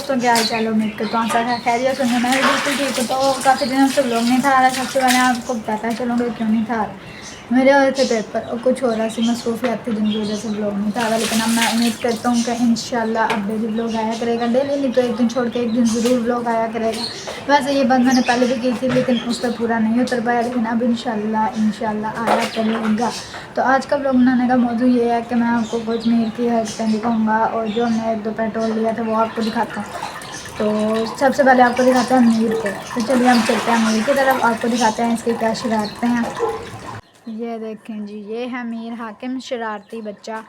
दोस्तों, क्या हाल चाल? उम्मीद करता हूँ सारा खैरियत से। मैं भी बिल्कुल ठीक हूँ। तो काफ़ी दिनों से व्लॉग नहीं था आ रहा। सबसे पहले आपको बताता चलूँगा क्यों नहीं था आ रहा। मेरे और थे पेपर और कुछ हो रहा सी मसरूफियात थी जिनकी वजह से व्लॉग नहीं था आ रहा। लेकिन अब मैं उम्मीद करता हूँ कि इंशाल्लाह अब डेली व्लॉग आया करेगा। डेली नहीं तो एक दिन छोड़ के एक दिन ज़रूर व्लॉग आया करेगा। वैसे ये बात मैंने पहले भी की थी लेकिन उस पर पूरा नहीं उतर पाया, लेकिन अब इंशाल्लाह आया करेगा। तो आज का व्लॉग बनाने का मौजू ये है कि मैं आपको कुछ मीर की हरकतें दिखाऊँगा और जो हमने एक दो पेट्रोल लिया था वो आपको दिखाता हूँ। तो सबसे पहले आपको दिखाते हैं मीर को। तो चलिए हम चलते हैं मीर की तरफ, आपको दिखाते हैं इसकी क्या शरारतें हैं। ये देखें जी, ये है मीर हाकिम, शरारती बच्चा।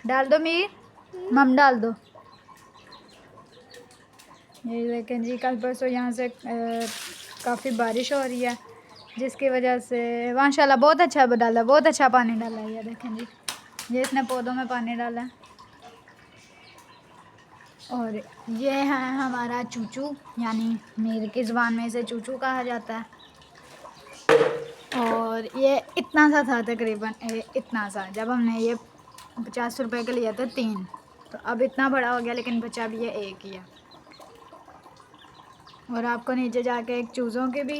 डाल दो मीर, मम डाल दो। ये देखें जी, कल परसों यहाँ से काफ़ी बारिश हो रही है जिसकी वजह से माशाल्लाह बहुत अच्छा डाला, बहुत अच्छा पानी डाला है। ये देखें जी, ये इसने पौधों में पानी डाला है। और ये है हमारा चूचू, यानी मीर की ज़ुबान में इसे चूचू कहा जाता है। और ये इतना सा था तकरीबन, इतना सा। जब हमने ये 50 रुपए के लिए थे 3, तो अब इतना बड़ा हो गया, लेकिन बचा भी ये एक ही है। और आपको नीचे जाके एक चूज़ों की भी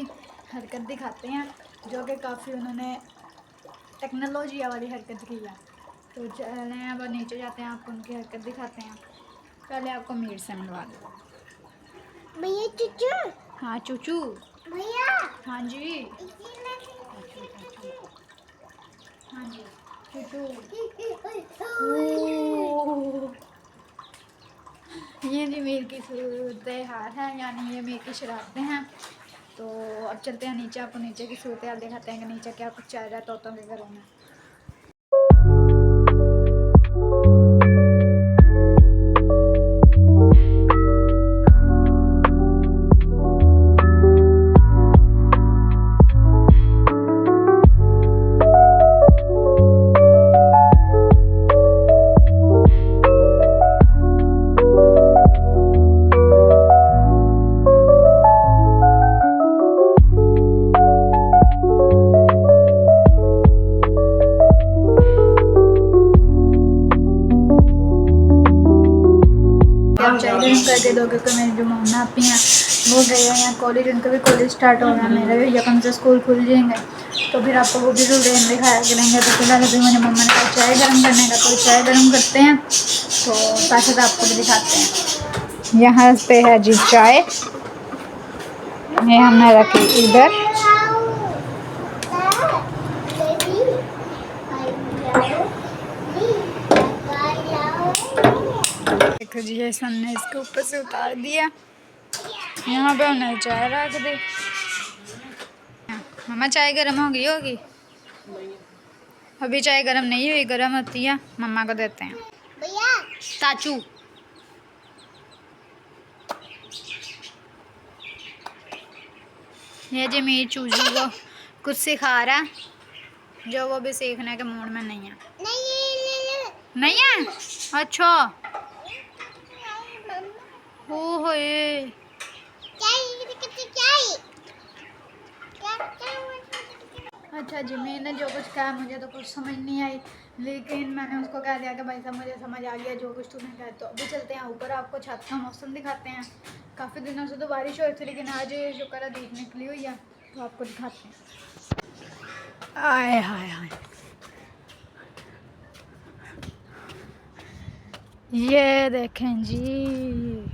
हरकत दिखाते हैं जो कि काफ़ी उन्होंने टेक्नोलॉजी वाली हरकत की है। तो चलें अब नीचे जाते हैं, आपको उनकी हरकत दिखाते हैं। पहले आपको मीर से मिलवा दो। भैया चूचू। हाँ चूचू भैया। हाँ जी, हाँ जी चूचू। ये जी मीर की सूरत हाल है, यानी ये मीर की शरारतें हैं। तो अब चलते हैं नीचे, आपको नीचे की सूरत हाल दिखाते हैं कि नीचे क्या कुछ चल रहा है तोतों के घरों में। चाय गर्म करके दो, क्योंकि मेरी जो मम्मा आपी हैं वो गए हैं कॉलेज, उनका भी कॉलेज स्टार्ट हो रहा है। मेरे भी यकम से स्कूल खुल जाएंगे तो फिर आपको वो भी रूटीन दिखाया करेंगे। तो फिलहाल अभी मेरी मम्मा ने कहा चाय गर्म करने का, तो चाय गर्म करते हैं। तो साथ साथ आपको भी दिखाते हैं। यहाँ पे है जी चाय, ये हमने रखी इधर। देखो जी, ये हमने इसके ऊपर से उतार दिया। यहाँ पे हमने चाय रख दी। मम्मा चाय गर्म हो गई होगी? अभी चाय गर्म नहीं हुई, गर्म होती है। मम्मा को देते हैं। भैया ताचू, ये जी मीर चूजू को कुछ सिखा रहा है जो वो भी सीखने के मूड में नहीं है। नहीं है? अच्छा ओए, अच्छा जी, मैंने जो कुछ कहा मुझे तो कुछ समझ नहीं आई, लेकिन मैंने उसको कह दिया कि भाई साहब मुझे समझ आ गया जो कुछ तूने कहा। तो अभी चलते हैं ऊपर, आपको छत का मौसम दिखाते हैं। काफ़ी दिनों से तो बारिश हो रही थी, लेकिन आज शुक्र है धूप निकली हुई है, तो आपको दिखाते हैं। आए हाय हाय, ये देखें जी।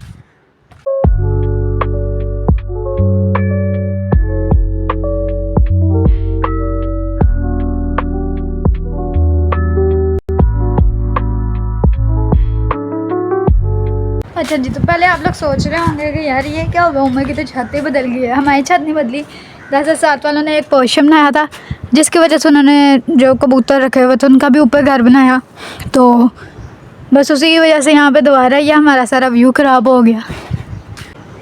अच्छा जी, तो पहले आप लोग सोच रहे होंगे कि यार ये क्या हुआ, उम्र की तो छत ही बदल गई है। हमारी छत नहीं बदली, दरअसल साथ वालों ने एक पोर्शन बनाया था जिसकी वजह से उन्होंने जो कबूतर रखे हुए थे उनका भी ऊपर घर बनाया। तो बस उसी की वजह से यहाँ पे दोबारा ये हमारा सारा व्यू ख़राब हो गया।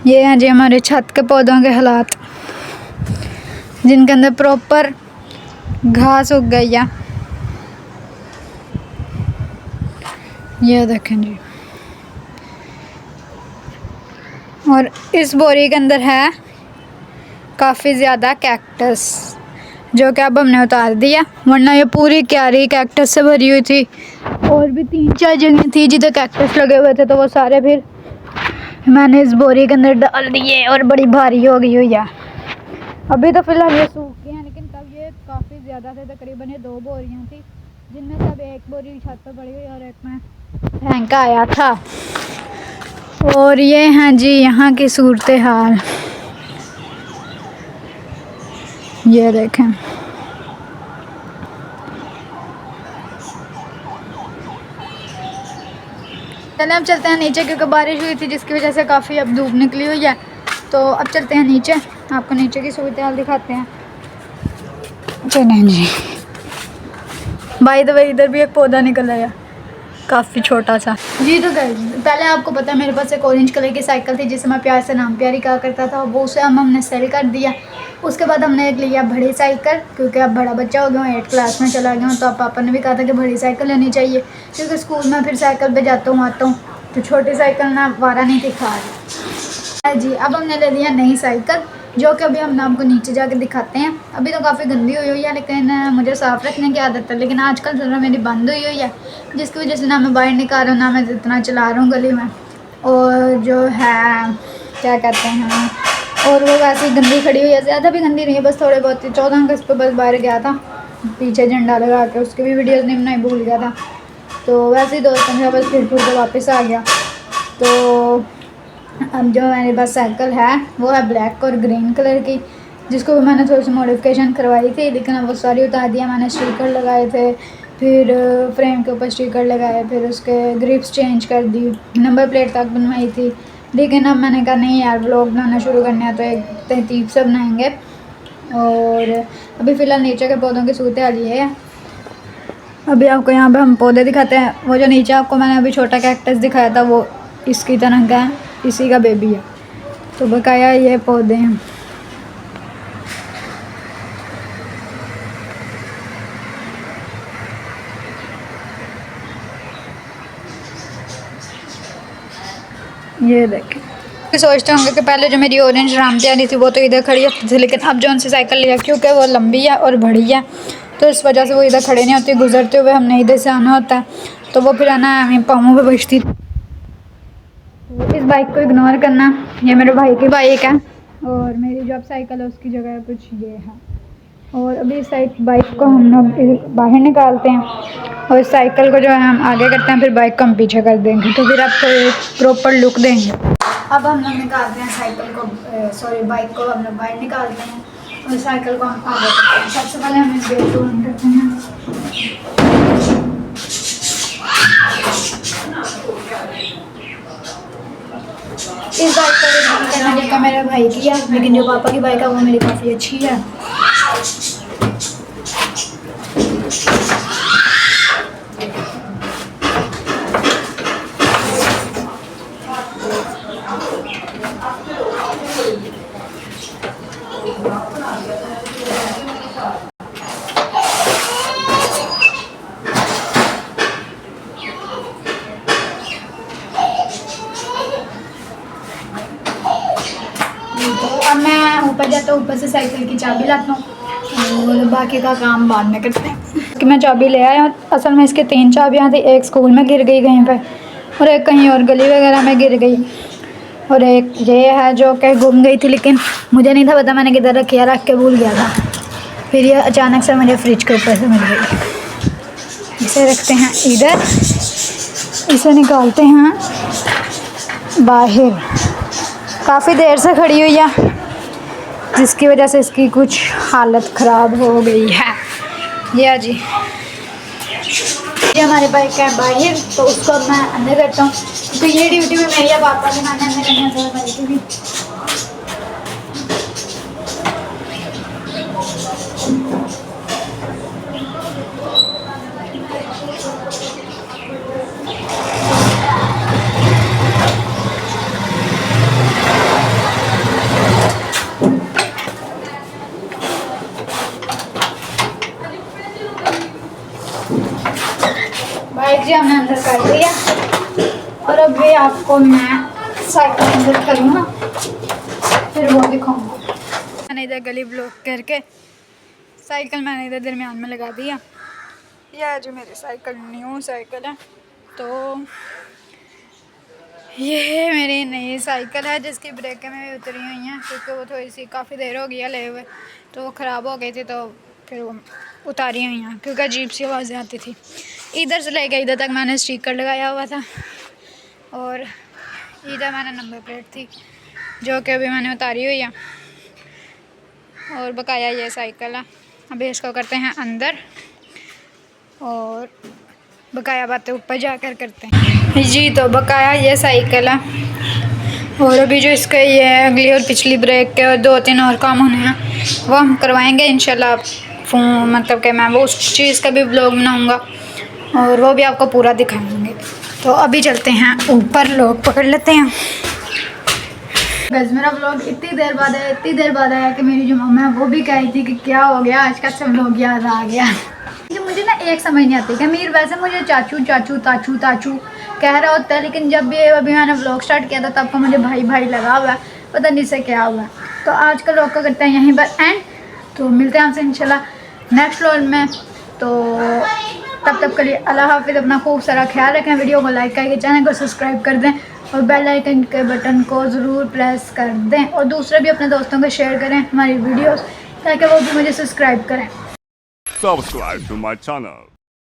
ये हैं जी हमारे छत के पौधों के हालात, जिनके अंदर प्रॉपर घास उग गई है। ये देखें जी, और इस बोरी के अंदर है काफ़ी ज़्यादा कैक्टस, जो कि अब हमने उतार दिया, वरना ये पूरी क्यारी कैक्टस से भरी हुई थी। और भी 3-4 जगह थी जिधर कैक्टस लगे हुए थे, तो वो सारे फिर मैंने इस बोरी के अंदर डाल दिए और बड़ी भारी हो गई हुई है। अभी तो फिलहाल ये सूख गए हैं, लेकिन तब ये काफ़ी ज़्यादा थे। तकरीबन ये 2 बोरियां थी, जिनमें सब एक बोरी छत पर पड़ी हुई और एक में फेंका आया था। और ये हैं जी यहाँ की सूरत हाल, ये देखें। चले अब चलते हैं नीचे, क्योंकि बारिश हुई थी जिसकी वजह से काफ़ी अब धूप निकली हुई है। तो अब चलते हैं नीचे, आपको नीचे की सूरत हाल दिखाते हैं। चलें जी। बाय द वे इधर भी एक पौधा निकल आया, काफ़ी छोटा सा जी। तो पहले आपको पता है मेरे पास एक ऑरेंज कलर की साइकिल थी जिसे मैं प्यार से नाम प्यारी कहा करता था, वो उसे हमने सेल कर दिया। उसके बाद हमने एक लिया बड़ी साइकिल, क्योंकि अब बड़ा बच्चा हो गया हूँ, 8th क्लास में चला गया हूँ। तो अब पापा ने भी कहा था कि बड़ी साइकिल लेनी चाहिए, क्योंकि स्कूल में फिर साइकिल पे जाता हूँ आता हूँ, तो छोटी साइकिल ना वारा नहीं दिखा रही जी। अब हमने ले लिया नई साइकिल, जो कि अभी हम आपको नीचे जाके दिखाते हैं। अभी तो काफ़ी गंदी हुई है, लेकिन मुझे साफ़ रखने की आदत है। लेकिन आजकल ज़रा मेरी बंद हुई है, जिसकी वजह से ना मैं बाहर निकाल रहा हूँ, ना मैं इतना चला रहा हूँ गली में। और जो है क्या कहते हैं, और वो वैसे ही गंदी खड़ी हुई है, ज़्यादा भी गंदी नहीं है, बस थोड़े बहुत ही। 14 अगस्त पर बस बाहर गया था, पीछे झंडा लगा के, उसकी भी वीडियोज़ नहीं बनाई, भूल गया था। तो वैसे ही दोस्तों के बस फिर के वापस आ गया। तो अब जो मेरे पास साइकिल है वो है ब्लैक और ग्रीन कलर की, जिसको भी मैंने थोड़ी सी मॉडिफिकेशन करवाई थी, लेकिन अब वो सारी उतार दिया मैंने। स्टिकर लगाए थे, फिर फ्रेम के ऊपर स्टिकर लगाए, फिर उसके ग्रिप्स चेंज कर दी, नंबर प्लेट तक बनवाई थी। लेकिन अब मैंने कहा नहीं यार, व्लॉग बनाना शुरू करना है तो एक तरतीब से बनाएंगे। और अभी फ़िलहाल नीचे के पौधों की सूरत हाल ये है। अभी आपको यहाँ पे हम पौधे दिखाते हैं। वो जो नीचे आपको मैंने अभी छोटा कैक्टस दिखाया था, वो इसकी तरह का है, इसी का बेबी है। तो बकाया ये पौधे हैं। ये देखें। सोचते होंगे कि पहले जो मेरी ऑरेंज रामतियारी थी वो तो इधर खड़ी होती थी, लेकिन अब जो उनसे साइकिल लिया, क्योंकि वो लंबी है और बड़ी है, तो इस वजह से वो इधर खड़े नहीं होती। गुजरते हुए हमने इधर से आना होता है, तो वो फिर आना हमें पाँवों पे बजती। इस बाइक को इग्नोर करना, ये मेरे भाई की बाइक है, और मेरी जो अब साइकिल है उसकी जगह कुछ ये है। और अभी बाइक को हम लोग बाहर निकालते हैं, और साइकिल को जो है हम आगे करते हैं, फिर बाइक को हम पीछे कर देंगे, तो फिर आपको एक प्रॉपर लुक देंगे। अब हम लोग निकालते हैं साइकिल को, बाइक को हम लोग बाहर निकालते हैं, और साइकिल को हम आगे करते हैं। सबसे पहले हम इस गेट को बंद करते हैं। इस बाइक को करना जगह मेरे भाई की है, लेकिन जो पापा की बाइक है वो मेरी काफ़ी अच्छी है। अब मैं ऊपर जाता हूँ, ऊपर से साइकिल की चाबी लाता हूँ, और बाकी का काम बाद में करते हैं। कि मैं चाबी ले आया। असल में इसके 3 चाबियाँ थी, एक स्कूल में गिर गई कहीं पे, और एक कहीं और गली वगैरह में गिर गई, और एक ये है जो कि गुम गई थी, लेकिन मुझे नहीं था पता मैंने किधर रखी है, रख के भूल गया था। फिर ये अचानक से मुझे फ्रिज के ऊपर से मिल गई। इसे रखते हैं इधर, इसे निकालते हैं बाहर। काफ़ी देर से खड़ी हुई है, जिसकी वजह से इसकी कुछ हालत ख़राब हो गई है। ये जी, ये हमारे बाइक है बाहर, तो उसको अब मैं अंदर करता हूँ, क्योंकि ये ड्यूटी में मेरी पापा की मैंने अंदर करना था बाइक की भी। बाइक जी हमने अंदर कर दिया, और अब भी आपको मैं साइकिल अंदर करूँगा, फिर वो दिखाऊंगा। मैंने इधर गली ब्लॉक करके साइकिल मैंने इधर दरमियान में लगा दिया। यह है जी मेरी साइकिल, न्यू साइकिल है। तो ये मेरी नई साइकिल है जिसकी ब्रेकें में उतरी हुई हैं क्योंकि वो थोड़ी सी काफ़ी देर हो गई है ले हुए, तो वो ख़राब हो गई थी, तो फिर वो उतारी हुई हैं क्योंकि अजीब सी आवाज़ें आती थी। इधर से लेके इधर तक मैंने स्टिकर लगाया हुआ था और इधर मैंने नंबर प्लेट थी जो कि अभी मैंने उतारी हुई है। और बकाया ये साइकिल है, अभी इसको करते हैं अंदर और बकाया बातें ऊपर जाकर करते हैं जी। तो बकाया ये साइकिल है और अभी जो इसका ये अगली और पिछली ब्रेक के और 2-3 और काम होने हैं वो हम करवाएंगे इंशाल्लाह। मतलब कि मैं वो उस चीज़ का भी व्लॉग बनाऊंगा और वो भी आपको पूरा दिखाएंगे। तो अभी चलते हैं ऊपर, लोग पकड़ लेते हैं। बस मेरा व्लॉग इतनी देर बाद आया कि मेरी जो मम्मा है वो भी कह रही थी कि क्या हो गया आज का सब व्लॉग याद आ गया। मुझे ना एक समझ नहीं आती कि मीर वैसे मुझे चाचू चाचू ताचू ताचू कह रहा होता है, लेकिन जब भी अभी मैंने व्लॉग स्टार्ट किया था तब का मुझे भाई भाई लगा हुआ है, पता नहीं से क्या हुआ। तो आज का व्लॉग का करते हैं यहीं पर एंड, तो मिलते हैं आपसे इंशाल्लाह नेक्स्ट व्लॉग में। तो तब तक के लिए अल्लाह हाफिज़, अपना खूब सारा ख्याल रखें, वीडियो को लाइक करके चैनल को सब्सक्राइब कर दें और बेल आइकन के बटन को ज़रूर प्रेस कर दें और दूसरे भी अपने दोस्तों को शेयर करें हमारी वीडियोस ताकि वो भी मुझे सब्सक्राइब करें। Subscribe to my channel.